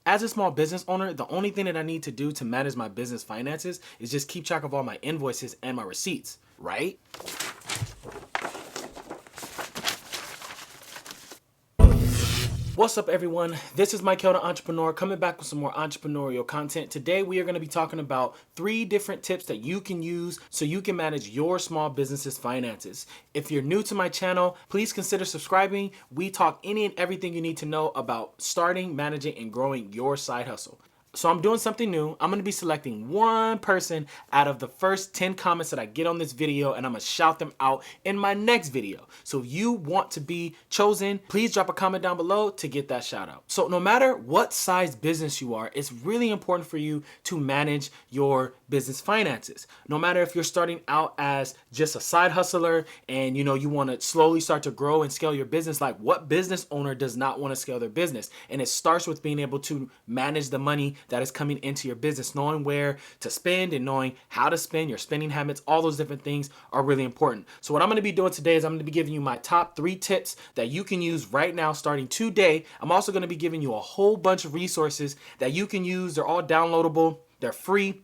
As a small business owner, the only thing that I need to do to manage my business finances is just keep track of all my invoices and my receipts, right? What's up, everyone? This is Mike, the Entrepreneur, coming back with some more entrepreneurial content. Today, we are going to be talking about 3 different tips that you can use so you can manage your small business's finances. If you're new to my channel, please consider subscribing. We talk any and everything you need to know about starting, managing, and growing your side hustle. So I'm doing something new. I'm going to be selecting one person out of the first 10 comments that I get on this video, and I'm going to shout them out in my next video. So if you want to be chosen, please drop a comment down below to get that shout out. So no matter what size business you are, it's really important for you to manage your business finances. No matter if you're starting out as just a side hustler and you want to slowly start to grow and scale your business, like what business owner does not want to scale their business? And it starts with being able to manage the money that is coming into your business, knowing where to spend and knowing how to spend, your spending habits, all those different things are really important. So what I'm going to be doing today is I'm going to be giving you my top 3 tips that you can use right now starting today. I'm also going to be giving you a whole bunch of resources that you can use. They're all downloadable. They're free.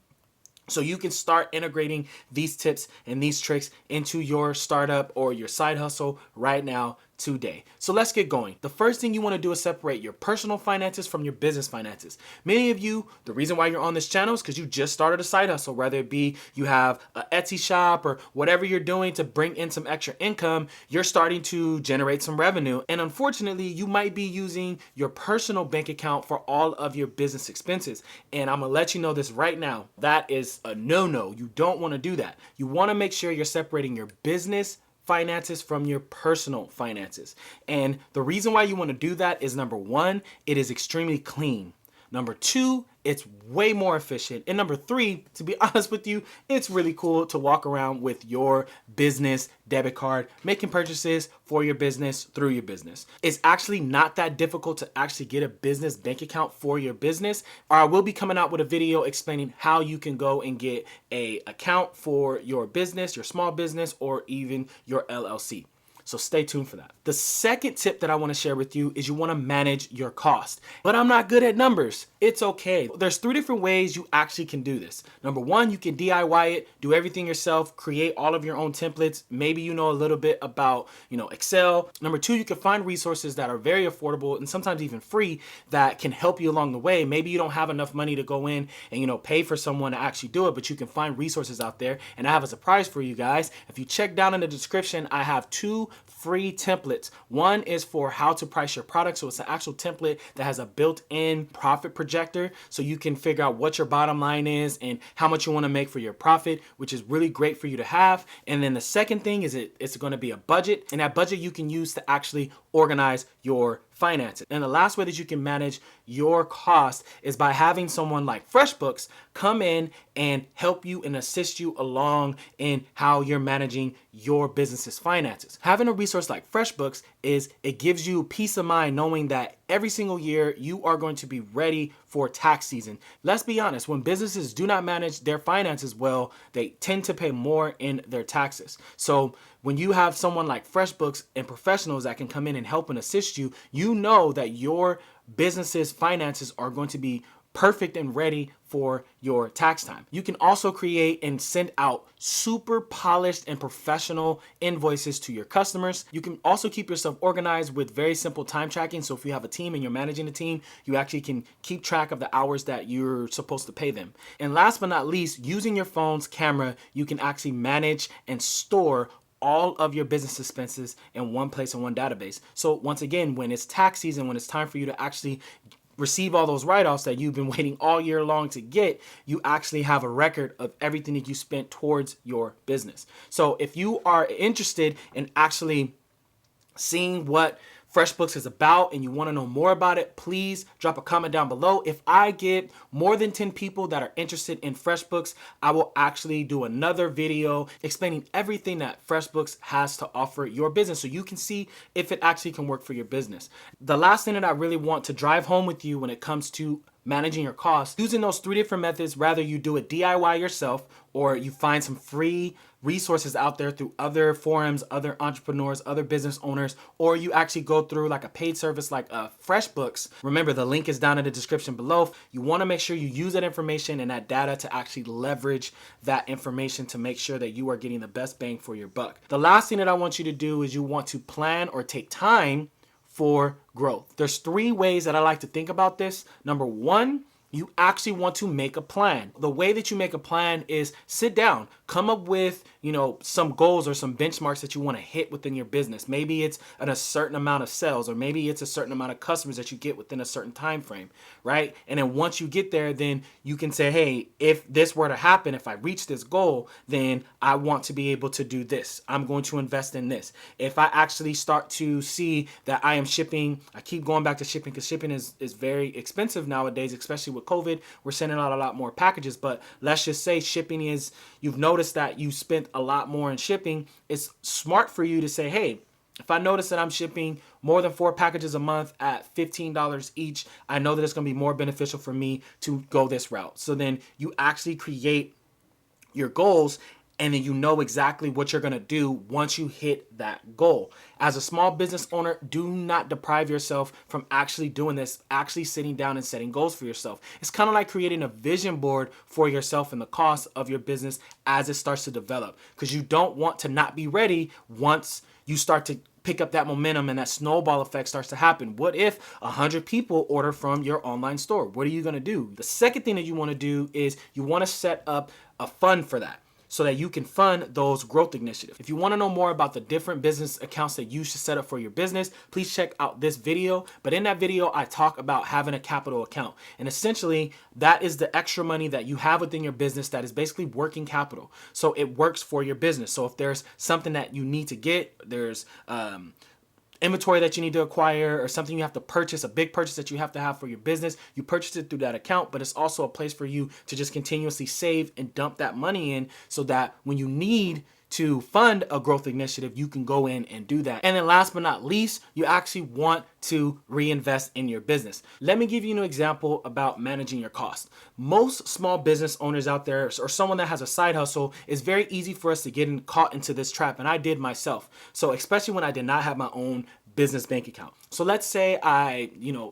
So you can start integrating these tips and these tricks into your startup or your side hustle right now today. So let's get going. The first thing you want to do is separate your personal finances from your business finances. Many of you, the reason why you're on this channel is because you just started a side hustle, whether it be you have an Etsy shop or whatever you're doing to bring in some extra income, you're starting to generate some revenue. And unfortunately, you might be using your personal bank account for all of your business expenses. And I'm going to let you know this right now. That is a no-no. You don't want to do that. You want to make sure you're separating your business finances from your personal finances. And the reason why you want to do that is, number 1, it is extremely clean. Number 2, it's way more efficient. And number 3, to be honest with you, it's really cool to walk around with your business debit card, making purchases for your business through your business. It's actually not that difficult to actually get a business bank account for your business. Or I will be coming out with a video explaining how you can go and get an account for your business, your small business, or even your LLC. So stay tuned for that. The second tip that I want to share with you is you want to manage your cost. But I'm not good at numbers. It's okay. There's 3 different ways you actually can do this. Number 1, you can DIY it, do everything yourself, create all of your own templates. Maybe you know a little bit about, Excel. Number 2, you can find resources that are very affordable and sometimes even free that can help you along the way. Maybe you don't have enough money to go in and, pay for someone to actually do it, but you can find resources out there. And I have a surprise for you guys. If you check down in the description, I have 2 free templates. One is for how to price your product. So it's an actual template that has a built-in profit projector. So you can figure out what your bottom line is and how much you want to make for your profit, which is really great for you to have. And then the second thing is it's going to be a budget. And that budget you can use to actually organize your finances. And the last way that you can manage your cost is by having someone like FreshBooks come in and help you and assist you along in how you're managing your business's finances. Having a resource like FreshBooks it gives you peace of mind knowing that every single year you are going to be ready for tax season. Let's be honest, when businesses do not manage their finances well, they tend to pay more in their taxes. So when you have someone like FreshBooks and professionals that can come in and help and assist you, you know that your business's finances are going to be perfect and ready for your tax time. You can also create and send out super polished and professional invoices to your customers. You can also keep yourself organized with very simple time tracking. So if you have a team and you're managing a team, you actually can keep track of the hours that you're supposed to pay them. And last but not least, using your phone's camera, you can actually manage and store all of your business expenses in one place in one database. So once again, when it's tax season, when it's time for you to actually receive all those write-offs that you've been waiting all year long to get, you actually have a record of everything that you spent towards your business. So if you are interested in actually seeing what FreshBooks is about and you want to know more about it, please drop a comment down below. If I get more than 10 people that are interested in FreshBooks, I will actually do another video explaining everything that FreshBooks has to offer your business so you can see if it actually can work for your business. The last thing that I really want to drive home with you when it comes to managing your costs, using those 3 different methods, rather you do it DIY yourself or you find some free resources out there through other forums, other entrepreneurs, other business owners, or you actually go through like a paid service like FreshBooks. Remember, the link is down in the description below. You want to make sure you use that information and that data to actually leverage that information to make sure that you are getting the best bang for your buck. The last thing that I want you to do is you want to plan or take time for growth. There's 3 ways that I like to think about this. Number 1, you actually want to make a plan. The way that you make a plan is sit down, come up with, some goals or some benchmarks that you want to hit within your business. Maybe it's a certain amount of sales, or maybe it's a certain amount of customers that you get within a certain time frame, right? And then once you get there, then you can say, hey, if this were to happen, if I reach this goal, then I want to be able to do this. I'm going to invest in this. If I actually start to see that I am shipping, I keep going back to shipping because shipping is very expensive nowadays, especially with COVID. We're sending out a lot more packages, but let's just say shipping is, you've noticed that you spent a lot more in shipping. It's smart for you to say, hey, if I notice that I'm shipping more than 4 packages a month at $15 each, I know that it's going to be more beneficial for me to go this route. So then you actually create your goals, and then you know exactly what you're going to do once you hit that goal. As a small business owner, do not deprive yourself from actually doing this, actually sitting down and setting goals for yourself. It's kind of like creating a vision board for yourself and the cost of your business as it starts to develop, because you don't want to not be ready once you start to pick up that momentum and that snowball effect starts to happen. What if 100 people order from your online store? What are you going to do? The second thing that you want to do is you want to set up a fund for that, so that you can fund those growth initiatives. If you want to know more about the different business accounts that you should set up for your business, please check out this video. But in that video, I talk about having a capital account. And essentially, that is the extra money that you have within your business that is basically working capital. So it works for your business. So if there's something that you need to get, there's inventory that you need to acquire, or something you have to purchase, a big purchase that you have to have for your business, you purchase it through that account. But it's also a place for you to just continuously save and dump that money in, so that when you need to fund a growth initiative, you can go in and do that. And then last but not least, you actually want to reinvest in your business. Let me give you an example about managing your costs. Most small business owners out there, or someone that has a side hustle, it's very easy for us to get caught into this trap. And I did myself. So especially when I did not have my own business bank account. So let's say I,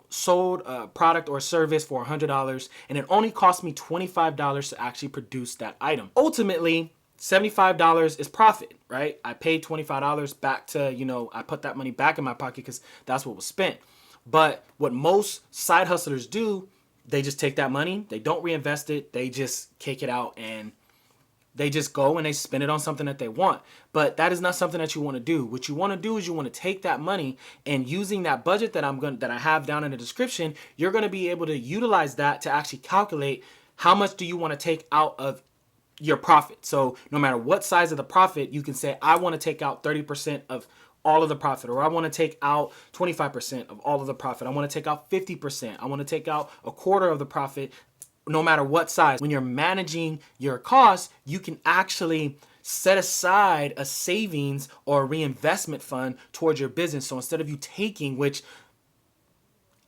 sold a product or service for $100, and it only cost me $25 to actually produce that item. Ultimately, $75 is profit, right? I paid $25 back to, I put that money back in my pocket because that's what was spent. But what most side hustlers do, they just take that money, they don't reinvest it, they just kick it out, and they just go and they spend it on something that they want. But that is not something that you want to do. What you want to do is you want to take that money, and using that budget that I have down in the description, you're going to be able to utilize that to actually calculate how much do you want to take out of your profit. So no matter what size of the profit, you can say, I want to take out 30% of all of the profit, or I want to take out 25% of all of the profit. I want to take out 50%. I want to take out a quarter of the profit, no matter what size. When you're managing your costs, you can actually set aside a savings or a reinvestment fund towards your business. So instead of you taking, which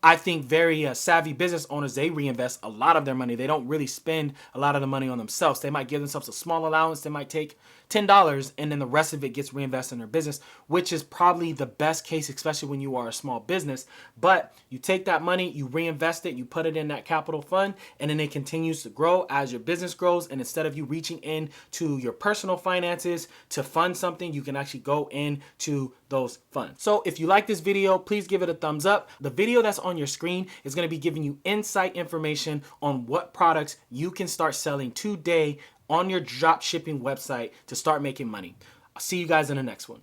I think very savvy business owners, they reinvest a lot of their money. They don't really spend a lot of the money on themselves. They might give themselves a small allowance. They might take $10, and then the rest of it gets reinvested in their business, which is probably the best case, especially when you are a small business. But you take that money, you reinvest it, you put it in that capital fund, and then it continues to grow as your business grows. And instead of you reaching in to your personal finances to fund something, you can actually go into those funds. So if you like this video, please give it a thumbs up. The video that's on your screen is going to be giving you insight information on what products you can start selling today on your drop shipping website to start making money. I'll see you guys in the next one.